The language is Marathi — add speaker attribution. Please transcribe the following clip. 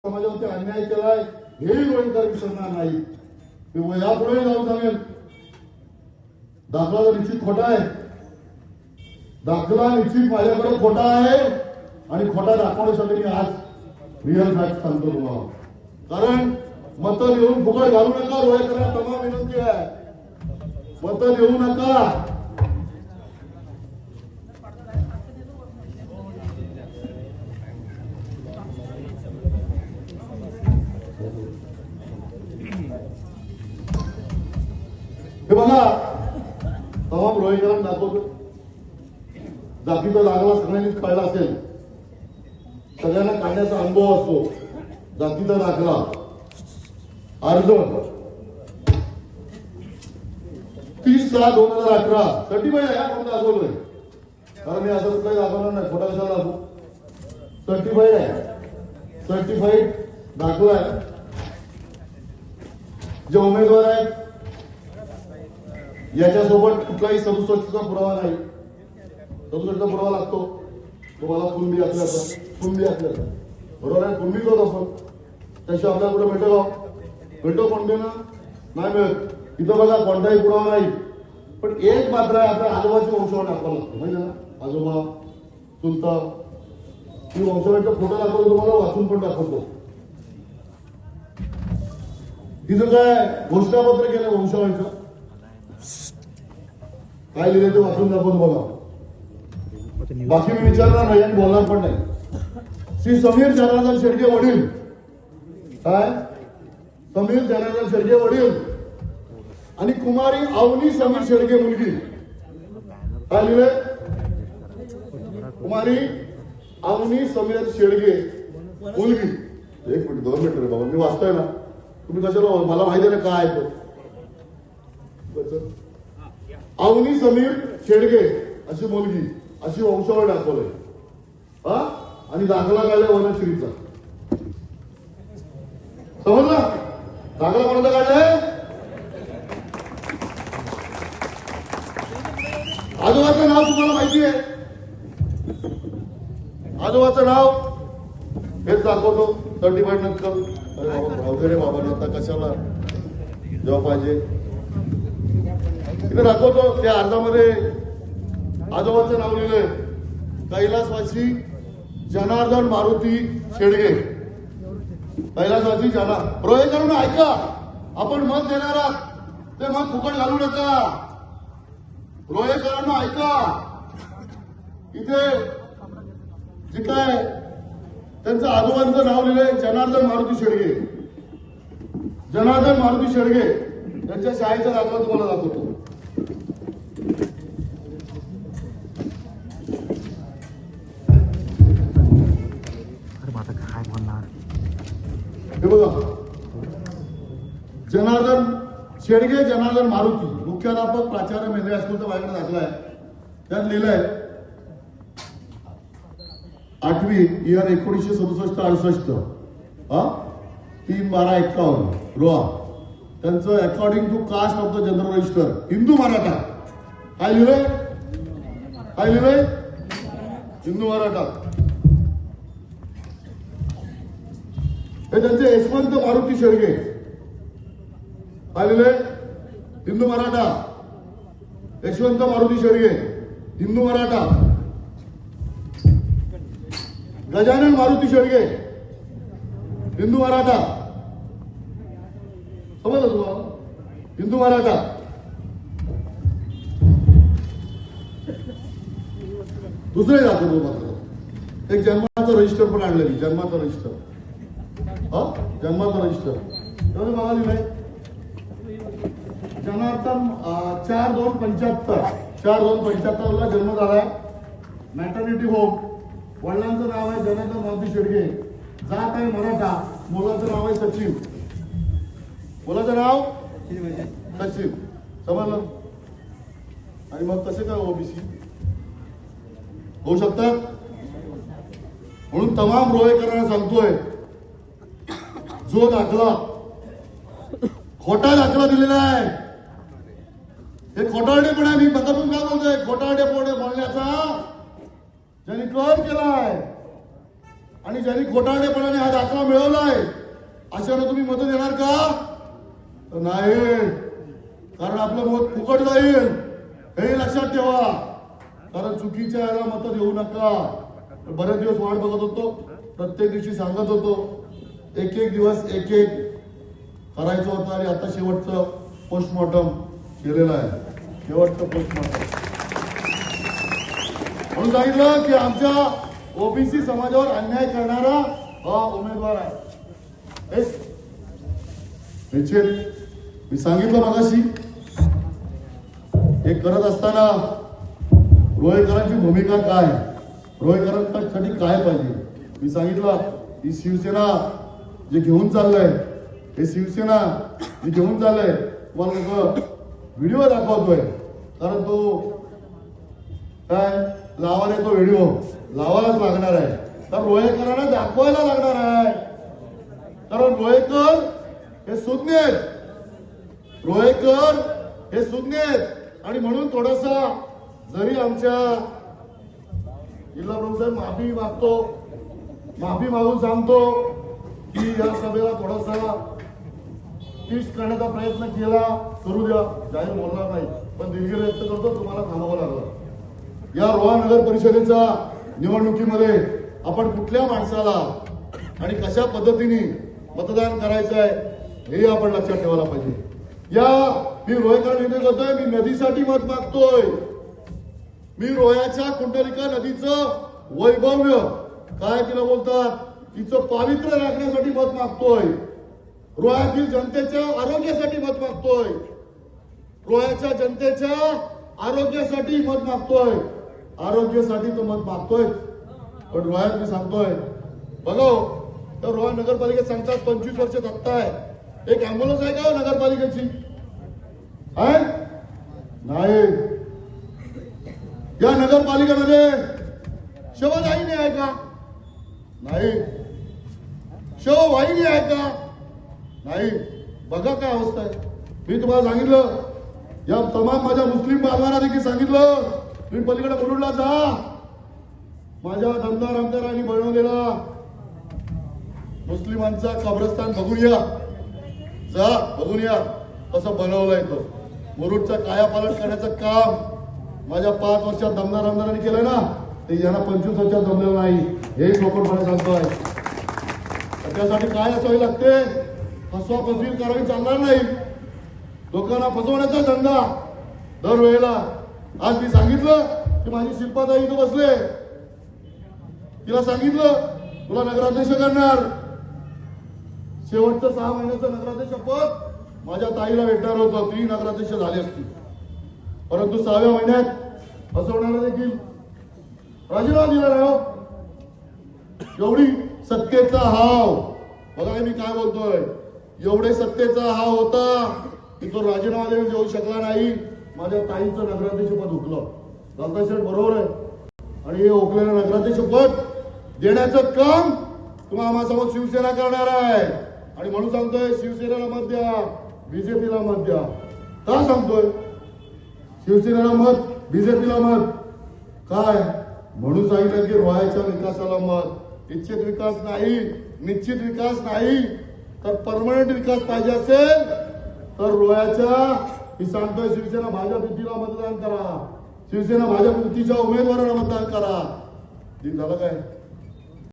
Speaker 1: समाजावरती अन्याय केलाय हेही रोहिंकर विसरणार नाही. मी यापुढे जाऊन सांगेल, दाखला तर निश्चित खोटा आहे, दाखला निश्चित माझ्याकडे खोटा आहे आणि खोटा दाखवण्यासाठी मी आज रिअल फॅक्ट सांगतो तुम्हाला. कारण मतं देऊन फुकट घालू नका, रोहिंकरांना तमाम विनंती आहे, मतं देऊ नका. हे बघा, तमाम रोहिंकरांना दाखवतो, जातीचा दाखला सगळ्यांनीच काढला असेल, सगळ्यांना काढण्याचा अनुभव असतो. जातीचा दाखला अर्ज 30/6/2018 सर्टिफाईड आहे. आपण दाखवलोय, कारण मी असं काही दाखवणार नाही, खोटा कशाला दाखवू. सर्टिफाईड आहे, सर्टिफाईड दाखला आहे. जे उमेदवार आहेत याच्यासोबत कुठलाही 67चा पुरावा नाही. 67चा पुरावा लागतो तुम्हाला कुणबी असल्याचा, कुणबी असल्याचा, बरोबर आहे. कुणबीच होत आपण, त्याशिवाय आपल्याला कुठे भेटो कोण देणं नाही मिळत. इथं बघा कोणताही पुरावा नाही. पण एक मात्र आहे, आपल्या आजोबाची वंशावळ दाखवावं लागतं, माहिती ना. आजोबा चुलता ही वंशावळीचा फोटो दाखवतो तुम्हाला, वाचून पण दाखवतो. तिथं काय घोषणापत्र केलं वंशावळीचं, काय लिहिले ते वाचून दाखवतो बघा. बाकी मी विचारणार नाही आणि बोलणार पण नाही. श्री समीर जनार्दन शेडगे वडील, काय समीर जनार्दन शेडगे वडील आणि कुमारी अवनी समीर शेडगे मुलगी, काय लिहिले, कुमारी अवनी समीर शेडगे मुलगी. 1 मिनिट 2 मिनिट रे बाबा, मी वाचतोय ना, तुम्ही कशाला, मला माहिती आहे ना काय आहे तो. अवनी समीर शेडगे अशी मुलगी, अशी वंशावळ दाखवलंय, हा, आणि दाखला काढलाय वनश्रीचा. समजला, दाखला कोणाचा काढलाय, आजोबाचं नाव तुम्हाला माहिती आहे, आजोबाचं नाव हेच दाखवतो. सर्टिफाईड नक्कल वगैरे बाबा आता कशाला जेव्हा पाहिजे इथे दाखवतो. त्या अर्जामध्ये आजोबाचं नाव लिहिलंय, कैलासवासी जनार्दन मारुती शेडगे, कैलासवासी रोहिंकरांनो ऐका, आपण मत देणार आहात ते मत फुकट घालू नका. रोहिंकरांनो ऐका, इथे जे काय त्यांचं आजोबांचं नाव लिहिलंय जनार्दन मारुती शेडगे, जनार्दन मारुती शेडगे त्यांच्या शाळेचा दाखला तुम्हाला दाखवतो. हे बघा, जनार्दन शेडगे जनार्दन मारुती, मुख्याध्यापक प्राचार्य मेंद्रे हायस्कूलचा माझ्याकडे दाखला आहे. त्यात लिहिलंय 8वी इयर 1967-68, 3/12-51 रोहा. त्यांचं according to caste of the general register Hindu Maratha, काय लिहिलंय, काय लिहिलंय, हिंदू मराठा. हे त्यांचे यशवंत मारुती शेडगे, काय लिहिलंय, हिंदू मराठा. यशवंत मारुती शेडगे हिंदू मराठा. गजानन मारुती शेडगे हिंदू मराठा. समजलं तुम्हाला, हिंदू मराठा. दुसरे दाखवतो मात्र, एक जन्माचं रजिस्टर पण आणलेली, जन्माचं रजिस्टर, जन्माचं रजिस्टर एवढं बघा लिहिलंय, जनार्दन 4/2/75 ला जन्म झालाय. मॅटर्निटी होम, वडिलांचं नाव आहे जनार्दन मारुती शेडगे, जात आहे मराठा, मुलाचं नाव आहे सचिन, मुलाचं नाव सचिन. समजलं. आणि मग कसे काय ओबीसी होऊ शकतात. म्हणून तमाम रोहिंकरांना सांगतोय, जो दाखला खोटा दाखला दिलेला आहे हे खोटारडेपण आहे. मी बघून काय बोलतोय, खोटारडेपण बोलण्याचा ज्यांनी कर केलाय आणि ज्यांनी खोटारडेपणाने हा दाखला मिळवलाय अशानं तुम्ही मत देणार का? तर नाही, कारण आपलं मत फुकट जाईल हे लक्षात ठेवा. कारण चुकीच्या याला मत देऊ नका. बरेच दिवस वाट बघत होतो, प्रत्येक दिवशी सांगत होतो, एक एक दिवस एक एक करायचं होतं आणि आता शेवटचं पोस्टमॉर्टम केलेलं आहे. शेवटचं पोस्टमॉर्टम म्हणून सांगितलं की आमच्या ओबीसी समाजावर अन्याय करणारा हा उमेदवार आहे. निश्चित मी सांगितलं मगाशी, हे करत असताना रोहेकरांची भूमिका काय, रोहेकरांसाठी काय पाहिजे मी सांगितलं. ही शिवसेना जे घेऊन चाललंय, हे शिवसेना जे घेऊन चाललंय तुम्हाला व्हिडिओ दाखवतोय. कारण तो काय लावायला, तो व्हिडिओ लावायलाच लागणार आहे. तर रोहेकरांना दाखवायला लागणार आहे. कारण रोहेकर हे सुज्ञ आहेत, रोहेकर हे सुज्ञ आहेत. आणि म्हणून थोडासा जरी आमच्या जिल्हा प्रमुख साहेब माफी मागून सांगतो की या सभेला थोडासा टिस्ट करण्याचा प्रयत्न केला, करू द्या, जाहीर बोलणार नाही, पण दिलगिरी व्यक्त करतो, तुम्हाला थांबावं लागलं. या रोहा नगर परिषदेच्या निवडणुकीमध्ये आपण कुठल्या माणसाला आणि कशा पद्धतीने मतदान करायचं आहे हे आपण लक्षात ठेवायला पाहिजे. मी रोहेकर निर्णय करतोय, मी नदीसाठी मत मागतोय. मी रोह्याच्या कुंडलिका नदीचं वैभव्य काय तिला बोलतात, तिचं पावित्र्य राखण्यासाठी मत मागतोय. रोह्यातील जनतेच्या आरोग्यासाठी मत मागतोय. रोह्याच्या जनतेच्या आरोग्यासाठी मत मागतोय. आरोग्यासाठी तो मत मागतोय. पण रोह्यात मी सांगतोय बघा, तर रोहा नगरपालिकेत सांगतात 25 वर्ष सत्ता आहे. एक अँब्युलन्स आहे का नगरपालिकेची? आहे नाही. या नगरपालिकेमध्ये शववाहिनी आहे का? नाही. शववाहिनी आहे का? नाही. बघा काय अवस्था आहे. मी तुम्हाला सांगितलं, या तमाम माझ्या मुस्लिम बांधवांना देखील सांगितलं, तुम्ही पलीकडे मुरुडला जा, माझ्या दमदार आमदारांनी बनवलेला मुस्लिमांचा कब्रस्तान बघून या, जा बघून या कसं बनवलंय. तो मुरुडचा कायापालट करण्याचं काम माझ्या 5 वर्षात दमदार आमदारांनी केलंय ना, ते यांना 25 वर्षात जमलेलं नाही, हे लोकांना सांगतोय. त्यासाठी काय असावी लागते, फसवाफसवी करावी चालणार नाही. लोकांना फसवण्याचा धंदा दरवेळेला. आज मी सांगितलं की माझी शिल्पाताई इथं बसले, तिला सांगितलं तुला नगराध्यक्ष करणार. शेवटचं 6 महिन्याचं नगराध्यक्ष पद माझ्या ताईला भेटणार होतं, ती नगराध्यक्ष झाली असती. परंतु 6व्या महिन्यात फसवणारा देखील राजीनामा दिला नाही. एवढी सत्तेचा हाव, बघा मी काय बोलतोय, एवढे सत्तेचा हाव होता की तो राजीनामा देऊ शकला नाही. माझ्या ताईचं नगराध्यक्ष पद हुकलं. दादाशेठ बरोबर आहे. आणि हे हुकलेलं नगराध्यक्ष पद देण्याचं काम तुम्हाला माझ्यासमोर शिवसेना करणार आहे. आणि म्हणून सांगतोय, शिवसेनेला मत द्या, बीजेपीला मत द्या. का सांगतोय शिवसेनेला मत, बीजेपीला मत? काय म्हणून सांगितलं की रोह्याच्या विकासाला मत. इच्छित विकास नाही, निश्चित विकास नाही, तर परमनंट विकास पाहिजे असेल तर रोह्याच्या, मी सांगतोय, शिवसेना भाजप युतीला मतदान करा, शिवसेना भाजप युतीच्या उमेदवाराला मतदान करा. दिन झालं काय?